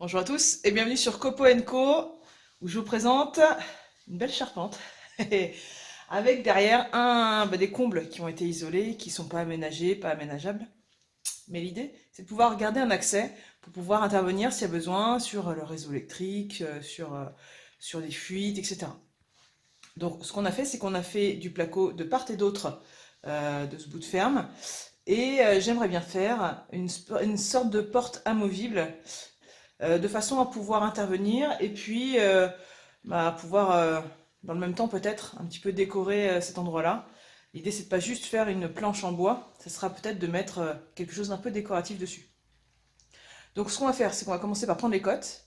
Bonjour à tous et bienvenue sur Copo Co où je vous présente une belle charpente avec derrière des combles qui ont été isolés, qui sont pas aménagés, pas aménageables. Mais l'idée, c'est de pouvoir garder un accès pour pouvoir intervenir s'il y a besoin sur le réseau électrique, sur les fuites, etc. Donc ce qu'on a fait, c'est qu'on a fait du placo de part et d'autre de ce bout de ferme et j'aimerais bien faire une sorte de porte amovible de façon à pouvoir intervenir et puis pouvoir dans le même temps peut-être un petit peu décorer cet endroit-là. L'idée c'est de pas juste faire une planche en bois, ça sera peut-être de mettre quelque chose d'un peu décoratif dessus. Donc ce qu'on va faire, c'est qu'on va commencer par prendre les cotes,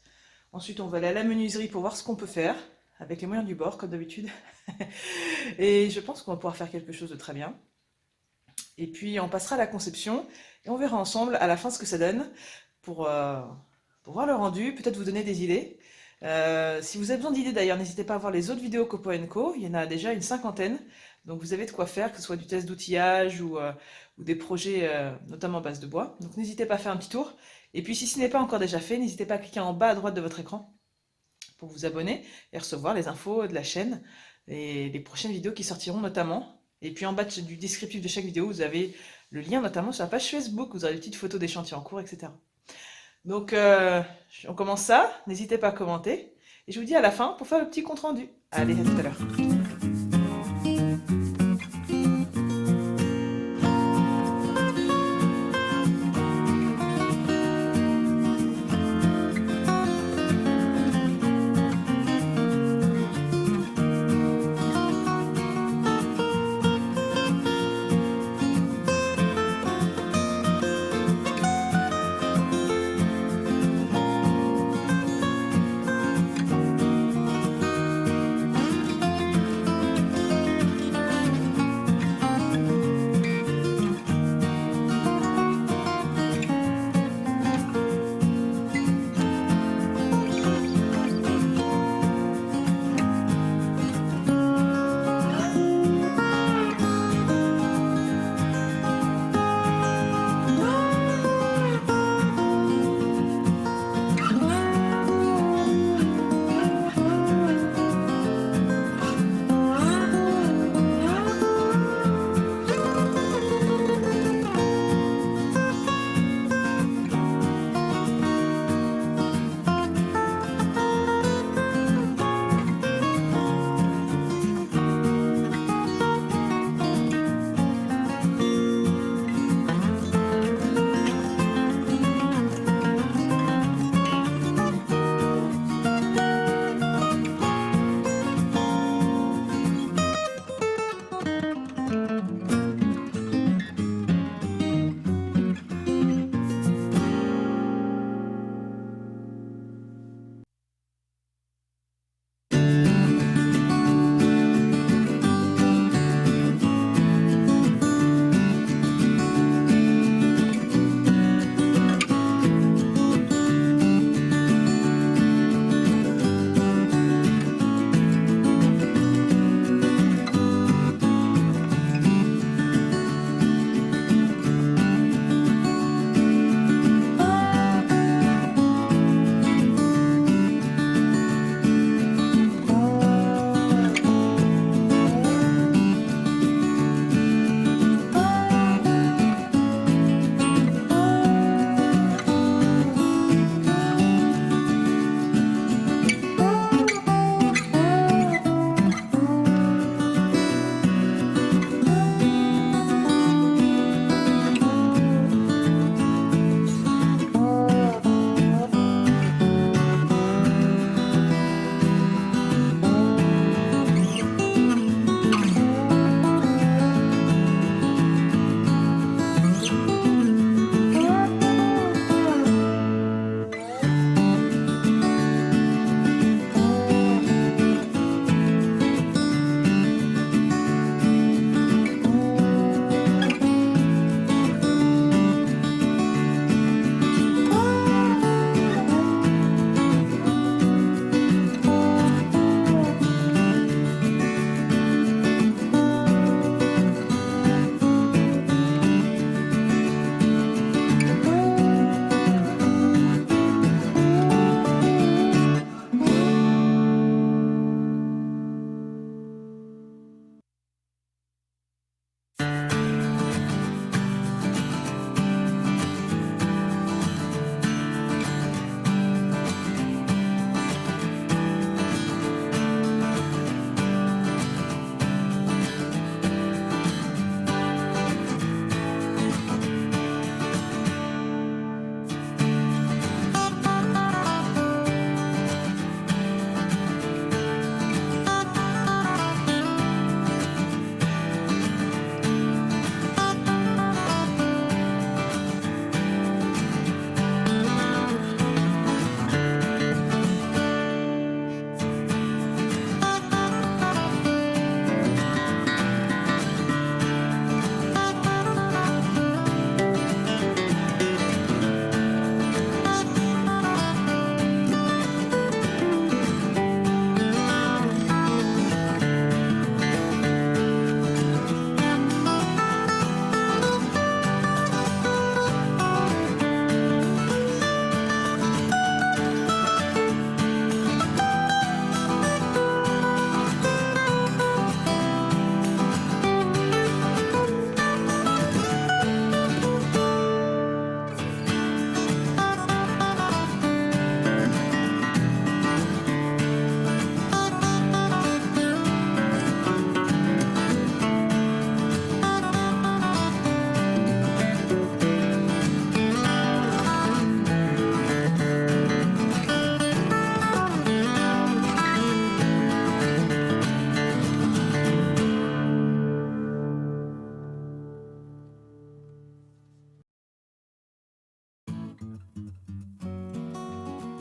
ensuite on va aller à la menuiserie pour voir ce qu'on peut faire, avec les moyens du bord comme d'habitude. Et je pense qu'on va pouvoir faire quelque chose de très bien. Et puis on passera à la conception et on verra ensemble à la fin ce que ça donne pour, euh, pour voir le rendu, peut-être vous donner des idées. Si vous avez besoin d'idées d'ailleurs, n'hésitez pas à voir les autres vidéos Copo Co. Il y en a déjà une cinquantaine. Donc vous avez de quoi faire, que ce soit du test d'outillage ou des projets notamment à base de bois. Donc n'hésitez pas à faire un petit tour. Et puis si ce n'est pas encore déjà fait, n'hésitez pas à cliquer en bas à droite de votre écran pour vous abonner et recevoir les infos de la chaîne et les prochaines vidéos qui sortiront notamment. Et puis en bas du descriptif de chaque vidéo, vous avez le lien notamment sur la page Facebook, vous aurez des petites photos des chantiers en cours, etc. Donc on commence ça, n'hésitez pas à commenter, et je vous dis à la fin pour faire le petit compte rendu. Allez, à tout à l'heure.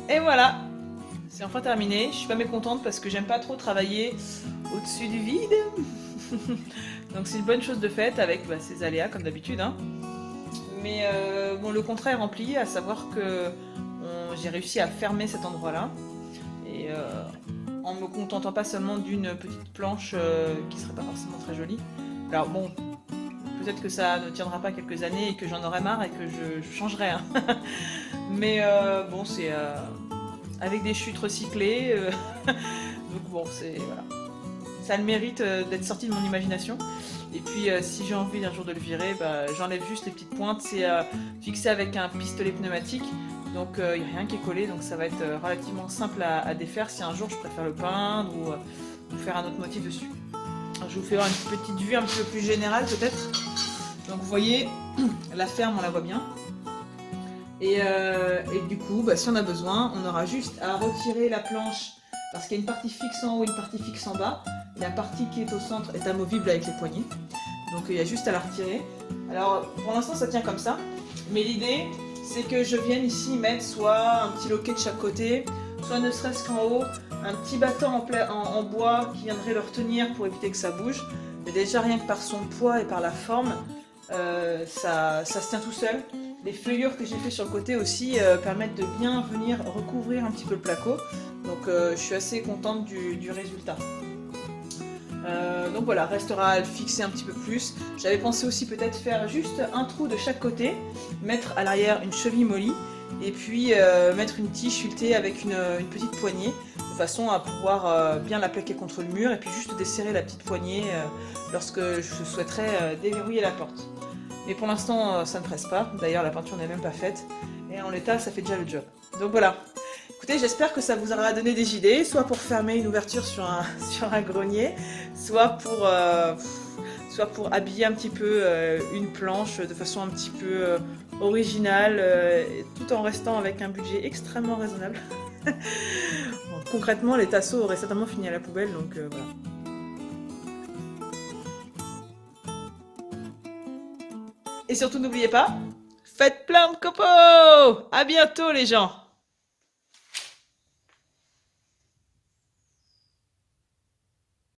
Et voilà, c'est enfin terminé. Je suis pas mécontente parce que j'aime pas trop travailler au-dessus du vide. Donc c'est une bonne chose de faite avec ses aléas comme d'habitude, hein. Mais bon, le contrat est rempli, à savoir que j'ai réussi à fermer cet endroit-là. Et en me contentant pas seulement d'une petite planche qui serait pas forcément très jolie. Alors bon, peut-être que ça ne tiendra pas quelques années et que j'en aurai marre et que je changerai, hein. Mais bon, c'est avec des chutes recyclées. Donc bon, c'est voilà. Ça a le mérite d'être sorti de mon imagination. Et puis si j'ai envie un jour de le virer, j'enlève juste les petites pointes. C'est fixé avec un pistolet pneumatique. Donc il n'y a rien qui est collé, donc ça va être relativement simple à défaire si un jour je préfère le peindre ou faire un autre motif dessus. Alors, je vous fais voir une petite vue un petit peu plus générale peut-être. Donc vous voyez, la ferme on la voit bien. Et du coup, si on a besoin, on aura juste à retirer la planche parce qu'il y a une partie fixe en haut et une partie fixe en bas. La partie qui est au centre est amovible avec les poignées. Donc il y a juste à la retirer. Alors pour l'instant ça tient comme ça. Mais l'idée c'est que je vienne ici mettre soit un petit loquet de chaque côté, soit ne serait-ce qu'en haut, un petit battant en bois qui viendrait le retenir pour éviter que ça bouge. Mais déjà rien que par son poids et par la forme, ça se tient tout seul. Les feuillures que j'ai fait sur le côté aussi permettent de bien venir recouvrir un petit peu le placo. Donc je suis assez contente du résultat. Donc voilà, restera à le fixer un petit peu plus. J'avais pensé aussi peut-être faire juste un trou de chaque côté, mettre à l'arrière une cheville molly et puis mettre une tige sculptée avec une petite poignée de façon à pouvoir bien la plaquer contre le mur et puis juste desserrer la petite poignée lorsque je souhaiterais déverrouiller la porte. Mais pour l'instant ça ne presse pas, d'ailleurs la peinture n'est même pas faite et en l'état ça fait déjà le job. Donc voilà. Écoutez, j'espère que ça vous aura donné des idées, soit pour fermer une ouverture sur un grenier, soit pour habiller un petit peu une planche de façon un petit peu originale, tout en restant avec un budget extrêmement raisonnable. Bon, concrètement, les tasseaux auraient certainement fini à la poubelle, donc voilà. Et surtout, n'oubliez pas, faites plein de copeaux! À bientôt les gens!